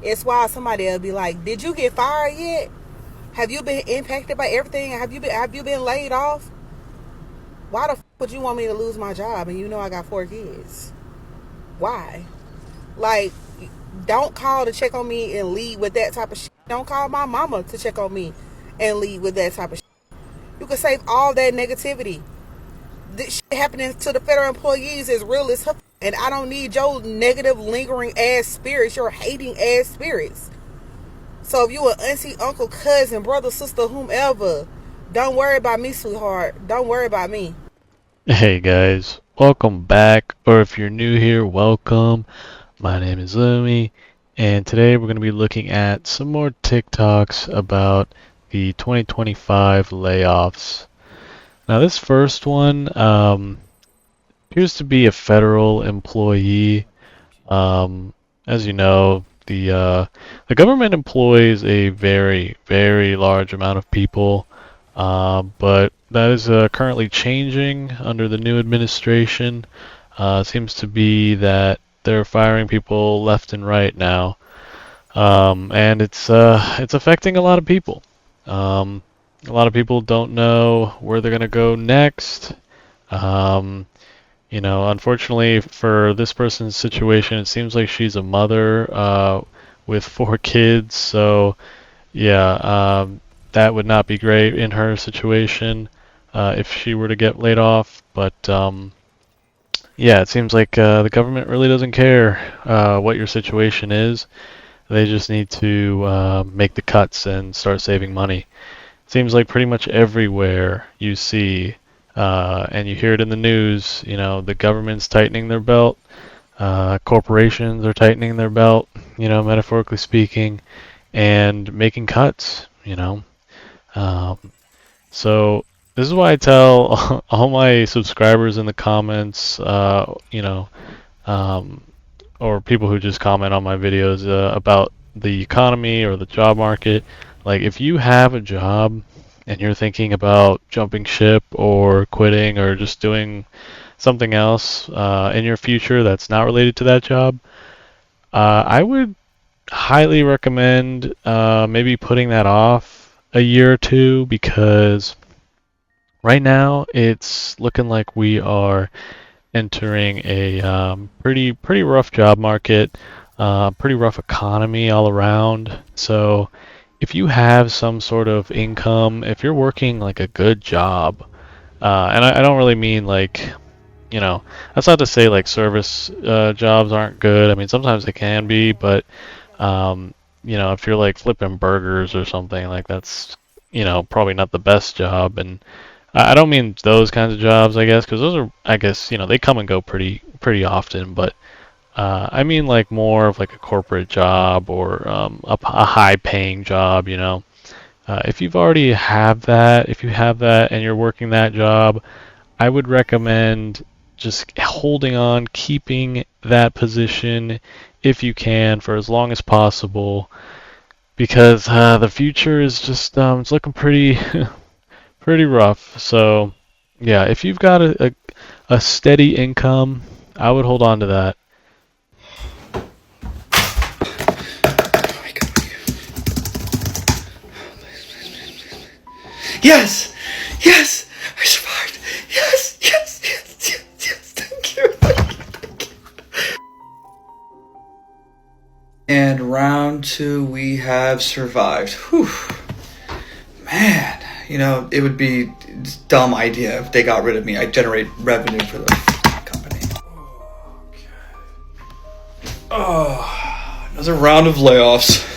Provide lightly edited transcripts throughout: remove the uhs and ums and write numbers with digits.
It's why somebody will be like, "Did you get fired yet? Have you been impacted by everything? Have you been laid off? Why the would you want me to lose my job and you know I got 4 kids? Why? Like, don't call to check on me and lead with that type of shit. Don't call my mama to check on me and lead with that type of shit. You can save all that negativity. This shit happening to the federal employees is real as hell. And I don't need your negative, lingering ass spirits, your hating ass spirits. So if you an auntie, uncle, cousin, brother, sister, whomever, don't worry about me, sweetheart. Don't worry about me. Hey guys, welcome back, or if you're new here, welcome. My name is Lumi, and today we're going to be looking at some more TikToks about the 2025 layoffs. Now, this first one appears to be a federal employee. As you know, the government employs a very, very large amount of people. But that is currently changing under the new administration. Seems to be that they're firing people left and right now, and it's affecting a lot of people. Um, a lot of people don't know where they're gonna go next. Um, Unfortunately for this person's situation, it seems like she's a mother with 4 kids, so yeah, that would not be great in her situation if she were to get laid off. But yeah, it seems like the government really doesn't care what your situation is. They just need to make the cuts and start saving money. Seems like pretty much everywhere you see and you hear it in the news, the government's tightening their belt, corporations are tightening their belt, metaphorically speaking, and making cuts. Um, so this is why I tell all my subscribers in the comments, um, or people who just comment on my videos about the economy or the job market. Like, if you have a job and you're thinking about jumping ship or quitting or just doing something else in your future that's not related to that job, I would highly recommend maybe putting that off a year or two because right now it's looking like we are entering a pretty rough job market, pretty rough economy all around. So if you have some sort of income, if you're working like a good job, and I don't really mean like, that's not to say like service jobs aren't good. I mean, sometimes they can be, but if you're like flipping burgers or something, like that's, probably not the best job. And I don't mean those kinds of jobs, I guess, because those are, I guess, they come and go pretty often. But I mean like more of like a corporate job or a high-paying job. If you've already if you have that and you're working that job, I would recommend just holding on, keeping that position if you can for as long as possible, because the future is just it's looking pretty pretty rough. So yeah, if you've got a steady income, I would hold on to that. Yes! Yes! I survived! Yes! Yes! Yes! Yes! Yes! Thank you! Thank you! And round 2, we have survived. Whew. Man, it would be a dumb idea if they got rid of me. I'd generate revenue for the company. Okay. Oh, another round of layoffs.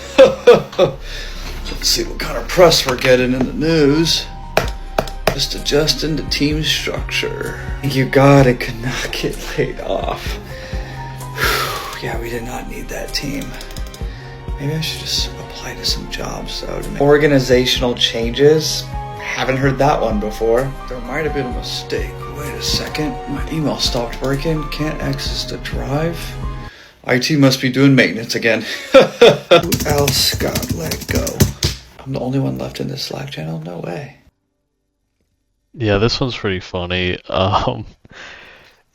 Let's see what kind of press we're getting in the news. Just adjusting the team structure. You gotta cannot get laid off. Whew, yeah, we did not need that team. Maybe I should just apply to some jobs though. Organizational changes. Haven't heard that one before. There might have been a mistake. Wait a second. My email stopped working. Can't access the drive. IT must be doing maintenance again. Who else got let go? I'm the only one left in this Slack channel? No way. Yeah, this one's pretty funny.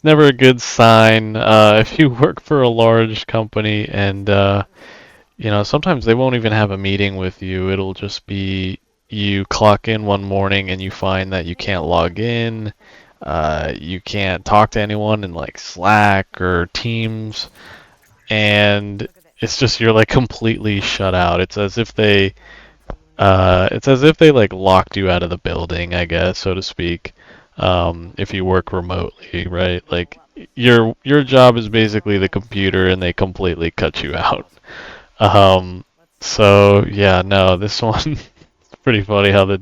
Never a good sign if you work for a large company and sometimes they won't even have a meeting with you. It'll just be you clock in one morning and you find that you can't log in, you can't talk to anyone in like Slack or Teams, and it's just you're like completely shut out. It's as if they like locked you out of the building, I guess, so to speak. If you work remotely, right? Like your job is basically the computer, and they completely cut you out. Um, so yeah, no, this one it's pretty funny how you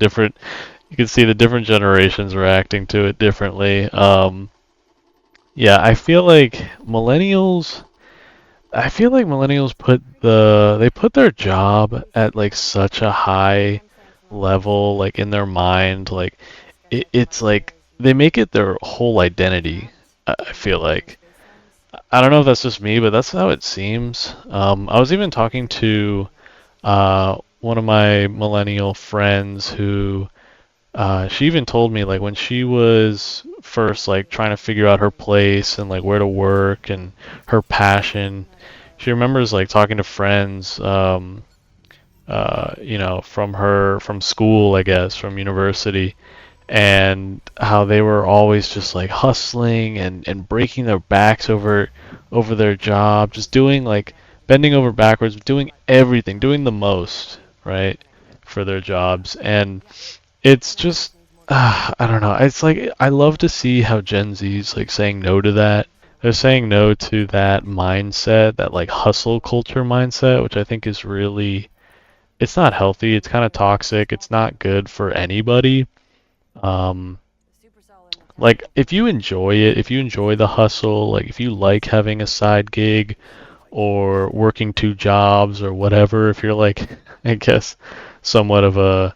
can see the different generations reacting to it differently. Yeah, I feel like millennials they put their job at like such a high level, like in their mind, like it's like they make it their whole identity. I feel like. I don't know if that's just me, but that's how it seems. I was even talking to one of my millennial friends who she even told me like when she was first like trying to figure out her place and like where to work and her passion, she remembers like talking to friends, from school, I guess, from university, and how they were always just like hustling and breaking their backs over their job, just doing like bending over backwards, doing everything, doing the most, right, for their jobs. And it's just I don't know. It's like I love to see how Gen Z's like saying no to that. They're saying no to that mindset, that like hustle culture mindset, which I think is really it's not healthy. It's kind of toxic. It's not good for anybody. Um, like if you enjoy it, if you enjoy the hustle, like if you like having a side gig or working two jobs or whatever, if you're like, I guess, somewhat of a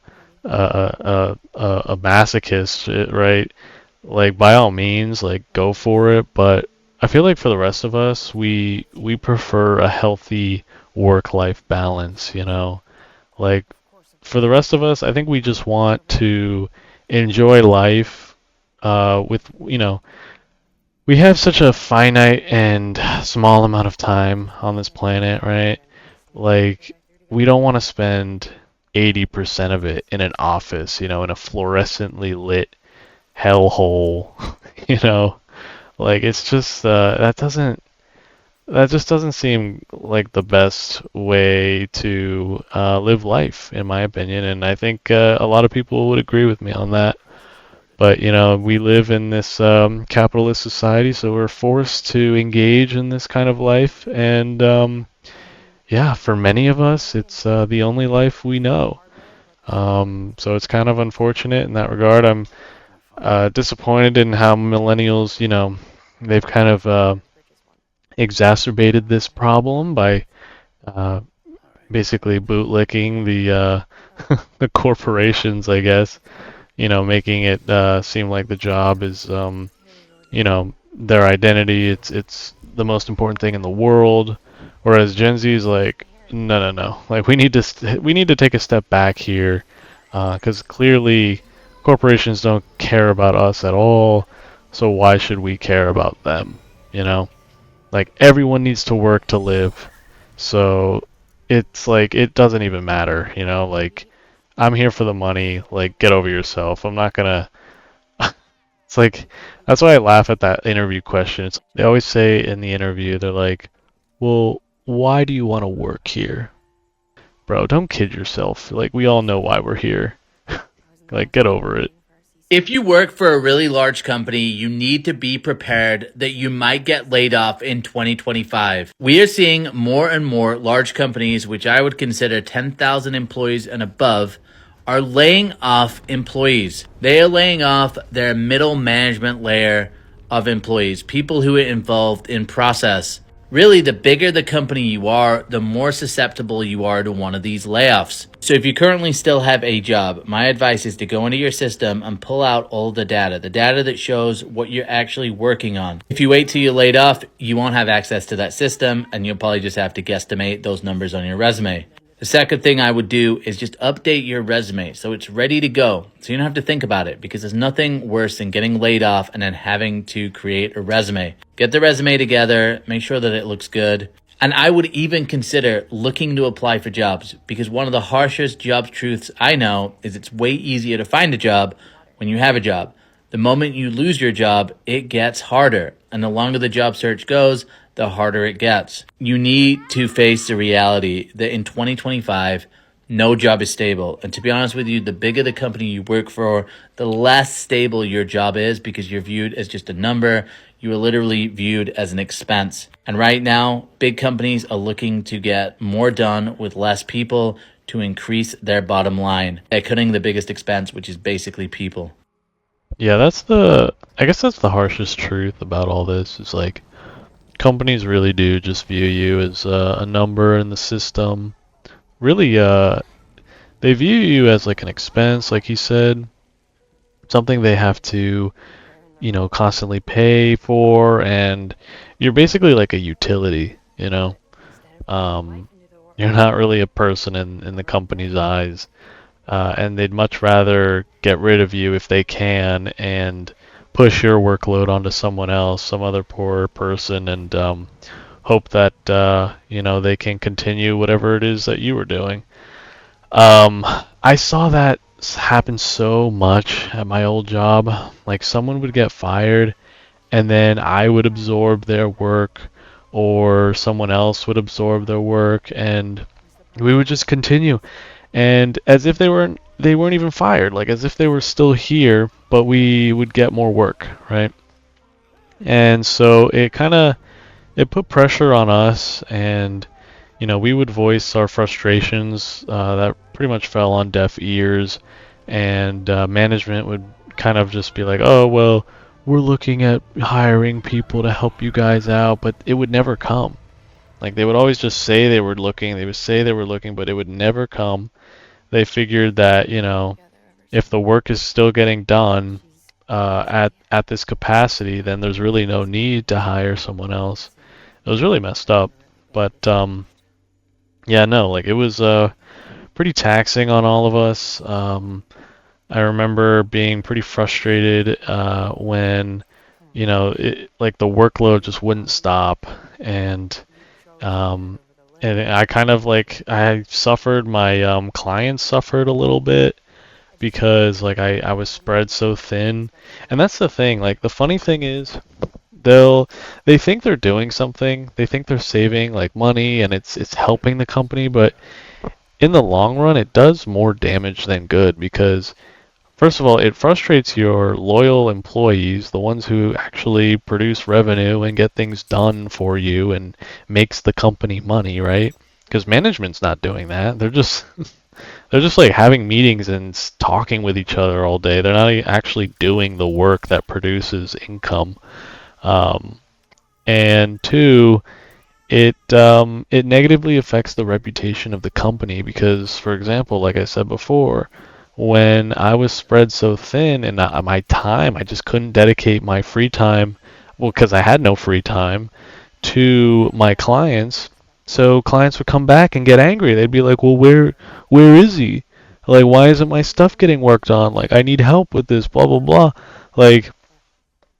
masochist, right? Like by all means, like go for it. But I feel like for the rest of us, we prefer a healthy work-life balance, you know? Like for the rest of us, I think we just want to enjoy life with, we have such a finite and small amount of time on this planet, right? Like, we don't want to spend 80% of it in an office, in a fluorescently lit hellhole, you know? Like, it's just, that just doesn't seem like the best way to live life, in my opinion. And I think a lot of people would agree with me on that. But, we live in this capitalist society, so we're forced to engage in this kind of life. And yeah, for many of us, it's the only life we know. So it's kind of unfortunate in that regard. I'm disappointed in how millennials, they've kind of exacerbated this problem by uh, basically bootlicking the corporations, I guess. Making it seem like the job is their identity. It's the most important thing in the world. Whereas Gen Z is like, no, no, no. Like we need to take a step back here, because clearly corporations don't care about us at all. So why should we care about them? You know, like everyone needs to work to live. So it's like it doesn't even matter. Like I'm here for the money. Like get over yourself. I'm not gonna it's like that's why I laugh at that interview question. They always say in the interview, they're like, "Well, why do you want to work here?" Bro, don't kid yourself. Like we all know why we're here. Like get over it. If you work for a really large company, you need to be prepared that you might get laid off in 2025. We are seeing more and more large companies, which I would consider 10,000 employees and above, are laying off employees. They are laying off their middle management layer of employees, people who are involved in process. Really, the bigger the company you are, the more susceptible you are to one of these layoffs. So if you currently still have a job, my advice is to go into your system and pull out all the data that shows what you're actually working on. If you wait till you're laid off, you won't have access to that system, and you'll probably just have to guesstimate those numbers on your resume. The second thing I would do is just update your resume so it's ready to go, so you don't have to think about it, because there's nothing worse than getting laid off and then having to create a resume. Get the resume together, make sure that it looks good. And I would even consider looking to apply for jobs, because one of the harshest job truths I know is it's way easier to find a job when you have a job. The moment you lose your job, it gets harder. And the longer the job search goes, the harder it gets. You need to face the reality that in 2025, no job is stable. And to be honest with you, the bigger the company you work for, the less stable your job is, because you're viewed as just a number. You are literally viewed as an expense. And right now, big companies are looking to get more done with less people to increase their bottom line. They're cutting the biggest expense, which is basically people. Yeah, I guess that's the harshest truth about all this is like companies really do just view you as a number in the system. Really, they view you as like an expense, like you said, something they have to, constantly pay for, and you're basically like a utility, you know? You're not really a person in the company's eyes, and they'd much rather get rid of you if they can and push your workload onto someone else, some other poor person, and hope that, they can continue whatever it is that you were doing. I saw that happen so much at my old job. Like someone would get fired and then I would absorb their work or someone else would absorb their work and we would just continue. And as if they weren't even fired, like as if they were still here, but we would get more work, right? And so it put pressure on us and we would voice our frustrations that pretty much fell on deaf ears, and management would kind of just be like, "Oh, well, we're looking at hiring people to help you guys out," but it would never come. Like they would always just say they were looking, they would say they were looking, but it would never come. They figured that, if the work is still getting done at this capacity, then there's really no need to hire someone else. It was really messed up, but yeah, no, like it was pretty taxing on all of us. I remember being pretty frustrated when, like the workload just wouldn't stop, um, and I kind of like I suffered. My clients suffered a little bit because like I was spread so thin, and that's the thing. Like the funny thing is, they think they're doing something. They think they're saving like money and it's helping the company, but in the long run it does more damage than good because first of all, it frustrates your loyal employees, the ones who actually produce revenue and get things done for you and makes the company money, right? Because management's not doing that. They're just like having meetings and talking with each other all day. They're not actually doing the work that produces income. Um, and two, it negatively affects the reputation of the company because, for example, like I said before, when I was spread so thin and my time, I just couldn't dedicate my free time, well, because I had no free time, to my clients. So clients would come back and get angry. They'd be like, "Well, where is he? Like, why isn't my stuff getting worked on? Like, I need help with this, blah blah blah." Like,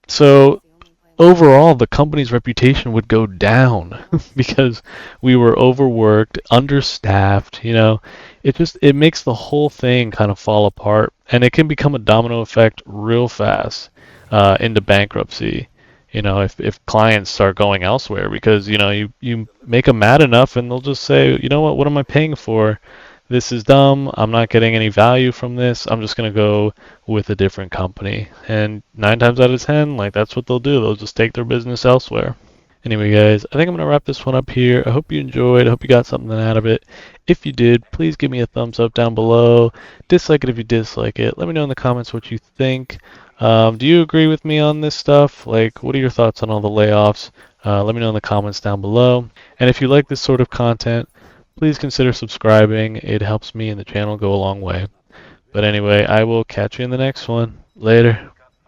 so overall the company's reputation would go down because we were overworked, understaffed, it makes the whole thing kind of fall apart and it can become a domino effect real fast into bankruptcy. If clients start going elsewhere because you make them mad enough and they'll just say, you know what am I paying for? This is dumb. I'm not getting any value from this. I'm just going to go with a different company. And 9 times out of 10, like that's what they'll do. They'll just take their business elsewhere. Anyway, guys, I think I'm going to wrap this one up here. I hope you enjoyed. I hope you got something out of it. If you did, please give me a thumbs up down below. Dislike it if you dislike it. Let me know in the comments what you think. Do you agree with me on this stuff? Like, what are your thoughts on all the layoffs? Let me know in the comments down below. And if you like this sort of content, please consider subscribing. It helps me and the channel go a long way. But anyway, I will catch you in the next one. Later.